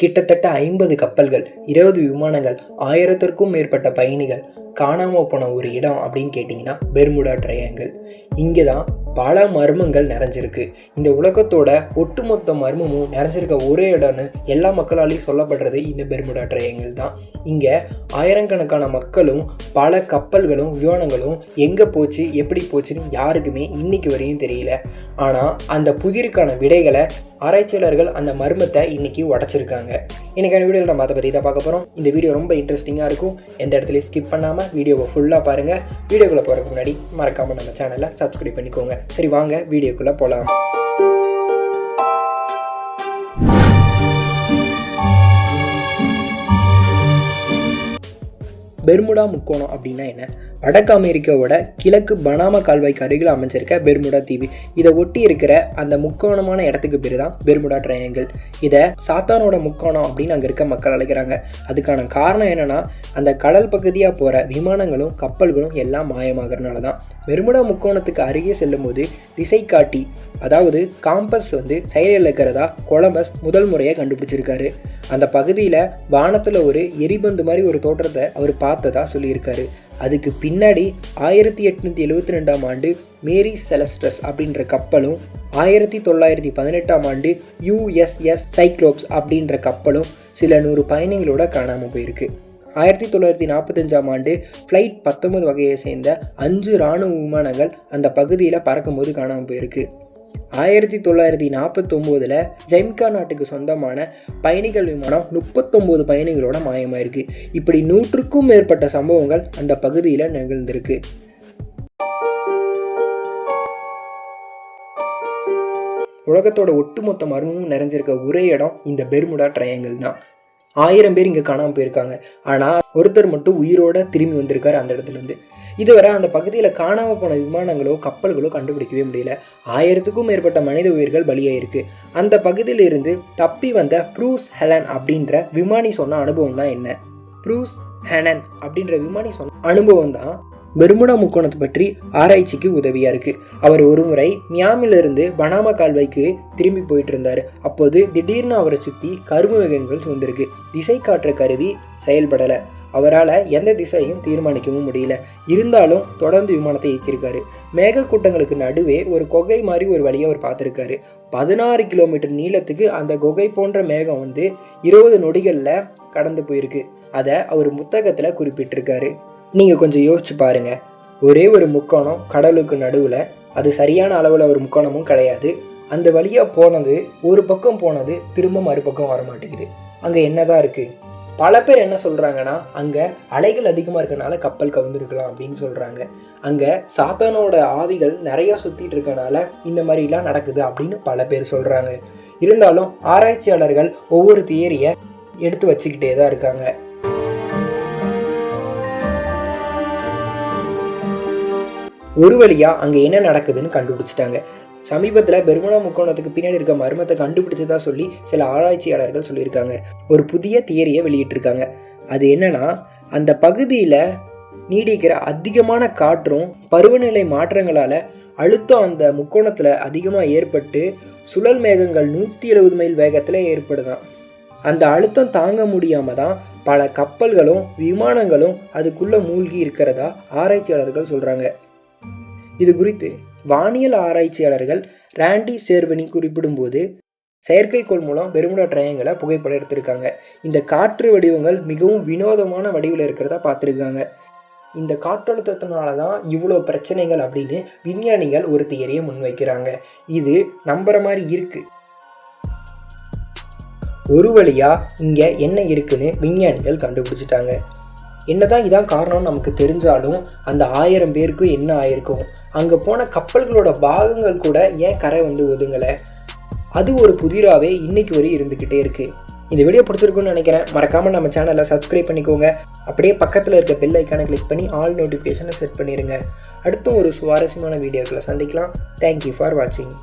கிட்டத்தட்ட 50 கப்பல்கள், 20 விமானங்கள், 1000த்திற்கும் மேற்பட்ட பயணிகள் காணாமல் போன ஒரு இடம் அப்படின்னு கேட்டிங்கன்னா பெர்முடா ட்ரையாங்கிள். இங்கே தான் பல மர்மங்கள் நிறைஞ்சிருக்கு. இந்த உலகத்தோட ஒட்டுமொத்த மர்மமும் நிறைஞ்சிருக்க ஒரே இடம்னு எல்லா மக்களாலையும் சொல்லப்படுறது இந்த பெர்முடா ட்ரையாங்கிள் தான். இங்கே ஆயிரக்கணக்கான மக்களும் பல கப்பல்களும் விமானங்களும் எங்கே போச்சு எப்படி போச்சுன்னு யாருக்குமே இன்னைக்கு வரையும் தெரியல. ஆனால் அந்த புதிருக்கான விடைகளை ஆராய்ச்சியாளர்கள் அந்த மர்மத்தை இன்னைக்கு உடச்சிருக்காங்க. இன்னைக்கான வீடியோவில் நம்ம அதை பற்றி தான் பார்க்க போகிறோம். இந்த வீடியோ ரொம்ப இன்ட்ரெஸ்டிங்காக இருக்கும். எந்த இடத்துலையும் ஸ்கிப் பண்ணாமல் வீடியோவை ஃபுல்லாக பாருங்கள். வீடியோக்குள்ளே போகிறதுக்கு முன்னாடி மறக்காமல் நம்ம சேனலை சப்ஸ்கிரைப் பண்ணிக்கோங்க. சரி, வாங்க வீடியோக்குள்ளே போகலாம். பெர்முடா முக்கோணம் அப்படின்னா என்ன? வடக்கு அமெரிக்காவோட கிழக்கு பனாமா கால்வாய்க்கு அருகில் அமைஞ்சிருக்க பெர்முடா தீவு. இதை ஒட்டி இருக்கிற அந்த முக்கோணமான இடத்துக்கு பேர் தான் பெர்முடா ட்ரையாங்கிள். இதை சாத்தானோட முக்கோணம் அப்படின்னு அங்கே இருக்க மக்கள் அழைக்கிறாங்க. அதுக்கான காரணம் என்னன்னா, அந்த கடல் பகுதியாக போகிற விமானங்களும் கப்பல்களும் எல்லாம் மாயமாகறதுனால தான். பெர்முடா முக்கோணத்துக்கு அருகே செல்லும் போது திசை காட்டி, அதாவது காம்பஸ் செயலிழக்கிறதா கொலம்பஸ் முதல் முறையாக கண்டுபிடிச்சிருக்காரு. அந்த பகுதியில் வானத்தில் ஒரு எரிபந்து மாதிரி ஒரு தோற்றத்தை அவர் பார்த்ததா சொல்லியிருக்காரு. அதுக்கு பின்னாடி 1872ஆம் ஆண்டு மேரி செலஸ்டஸ் அப்படின்ற கப்பலும் 1918ஆம் ஆண்டு USS சைக்ளோப்ஸ் அப்படின்ற கப்பலும் சில 100 பயணிகளோட காணாமல் போயிருக்கு. 1945ஆம் ஆண்டு ஃப்ளைட் 19 வகையை சேர்ந்த 5 இராணுவ விமானங்கள் அந்த பகுதியில் பறக்கும்போது காணாமல் போயிருக்கு. 1949 ஜைம்கா நாட்டுக்கு சொந்தமான பயணிகள் விமானம் 39 பயணிகளோட மாயமாயிருக்கு. இப்படி 100க்கும் மேற்பட்ட சம்பவங்கள் அந்த பகுதியில் நிகழ்ந்திருக்கு. உலகத்தோட ஒட்டுமொத்த மர்மமும் நிறைஞ்சிருக்க ஒரே இடம் இந்த பெர்முடா ட்ரையாங்கிள் தான். 1000 பேர் இங்கே காணாமல் போயிருக்காங்க. ஆனால் ஒருத்தர் மட்டும் உயிரோட திரும்பி வந்திருக்காரு அந்த இடத்துலேருந்து. இதுவரை அந்த பகுதியில் காணாமல் போன விமானங்களோ கப்பல்களோ கண்டுபிடிக்கவே முடியல. 1000த்துக்கும் மேற்பட்ட மனித உயிர்கள் பலியாயிருக்கு. அந்த பகுதியிலிருந்து தப்பி வந்த ப்ரூஸ் ஹெலன் அப்படின்ற விமானி சொன்ன அனுபவம் தான் என்ன? ப்ரூஸ் ஹெலன் அப்படின்ற விமானி சொன்ன அனுபவம் தான் பெர்முடா முக்கோணத்தை பற்றி ஆராய்ச்சிக்கு உதவியாக இருக்குது. அவர் ஒரு முறை மியாமிலிருந்து பனாமா கால்வாய்க்கு திரும்பி போயிட்டு இருந்தார். அப்போது திடீர்னு அவரை சுற்றி கரும்பு மேகங்கள் சூழ்ந்திருக்கு. திசை காட்டுற கருவி செயல்படலை. அவரால் எந்த திசையும் தீர்மானிக்கவும் முடியல. இருந்தாலும் தொடர்ந்து விமானத்தை இயக்கியிருக்காரு. மேகக்கூட்டங்களுக்கு நடுவே ஒரு குகை மாதிரி ஒரு வழியை அவர் பார்த்துருக்காரு. 16 கிலோமீட்டர் நீளத்துக்கு அந்த குகை போன்ற மேகம் 20 நொடிகளில் கடந்து போயிருக்கு. அதை அவர் புத்தகத்தில் குறிப்பிட்டிருக்காரு. நீங்கள் கொஞ்சம் யோசிச்சு பாருங்க. ஒரே ஒரு முக்கோணம் கடலுக்கு நடுவில், அது சரியான அளவில் ஒரு முக்கோணமும் கிடையாது. அந்த வழியாக போனது ஒரு பக்கம் போனது திரும்ப மறுபக்கம் வர மாட்டேங்குது. அங்கே என்னதான் இருக்குது? பல பேர் என்ன சொல்கிறாங்கன்னா, அங்கே அலைகள் அதிகமாக இருக்கனால கப்பல் கவுந்திருக்கலாம் அப்படின்னு சொல்கிறாங்க. அங்கே சாத்தானோட ஆவிகள் நிறையா சுற்றிட்டு இருக்கனால இந்த மாதிரிலாம் நடக்குது அப்படின்னு பல பேர் சொல்கிறாங்க. இருந்தாலும் ஆராய்ச்சியாளர்கள் ஒவ்வொரு தியரியை எடுத்து வச்சுக்கிட்டே தான் இருக்காங்க. ஒரு வழியாக அங்கே என்ன நடக்குதுன்னு கண்டுபிடிச்சிட்டாங்க. சமீபத்தில் பெர்முடா முக்கோணத்துக்கு பின்னாடி இருக்க மர்மத்தை கண்டுபிடிச்சதா சொல்லி சில ஆராய்ச்சியாளர்கள் சொல்லியிருக்காங்க. ஒரு புதிய தியரியை வெளியிட்டிருக்காங்க. அது என்னன்னா, அந்த பகுதியில் நீடிக்கிற அதிகமான காற்றும் பருவநிலை மாற்றங்களால் அழுத்தம் அந்த முக்கோணத்தில் அதிகமாக ஏற்பட்டு சுழல் மேகங்கள் 170 மைல் வேகத்தில் ஏற்படுதான். அந்த அழுத்தம் தாங்க முடியாமல் தான் பல கப்பல்களும் விமானங்களும் அதுக்குள்ளே மூழ்கி இருக்கிறதா ஆராய்ச்சியாளர்கள் சொல்கிறாங்க. இது குறித்து வானியல் ஆராய்ச்சியாளர்கள் ராண்டி சேர்வனி குறிப்பிடும்போது, செயற்கைக்கோள் மூலம் பெர்முடா ட்ரையாங்கிளை புகைப்படம் எடுத்திருக்காங்க. இந்த காற்று வடிவங்கள் மிகவும் வினோதமான வடிவில் இருக்கிறதா பார்த்துருக்காங்க. இந்த காற்றழுத்தத்தினால தான் இவ்வளோ பிரச்சனைகள் அப்படின்னு விஞ்ஞானிகள் ஒரு தியரியை முன்வைக்கிறாங்க. இது நம்புற மாதிரி இருக்கு. ஒரு வழியாக இங்கே என்ன இருக்குன்னு விஞ்ஞானிகள் கண்டுபிடிச்சிட்டாங்க. என்னதான் இதான் காரணம் நமக்கு தெரிஞ்சாலும் அந்த 1000 பேருக்கு என்ன ஆயிருக்கும்? அங்கே போன கப்பல்களோட பாகங்கள் கூட ஏன் கரை ஒதுங்கலை? அது ஒரு புதிராகவே இன்னைக்கு வரை இருந்துக்கிட்டே இருக்குது. இந்த வீடியோ பிடிச்சிருக்குன்னு நினைக்கிறேன். மறக்காமல் நம்ம சேனலை சப்ஸ்கிரைப் பண்ணிக்கோங்க. அப்படியே பக்கத்தில் இருக்க பெல் ஐக்கானை கிளிக் பண்ணி ஆல் நோட்டிஃபிகேஷனை செட் பண்ணிடுங்க. அடுத்தும் ஒரு சுவாரஸ்யமான வீடியோக்களை சந்திக்கலாம். தேங்க்யூ ஃபார் வாட்சிங்.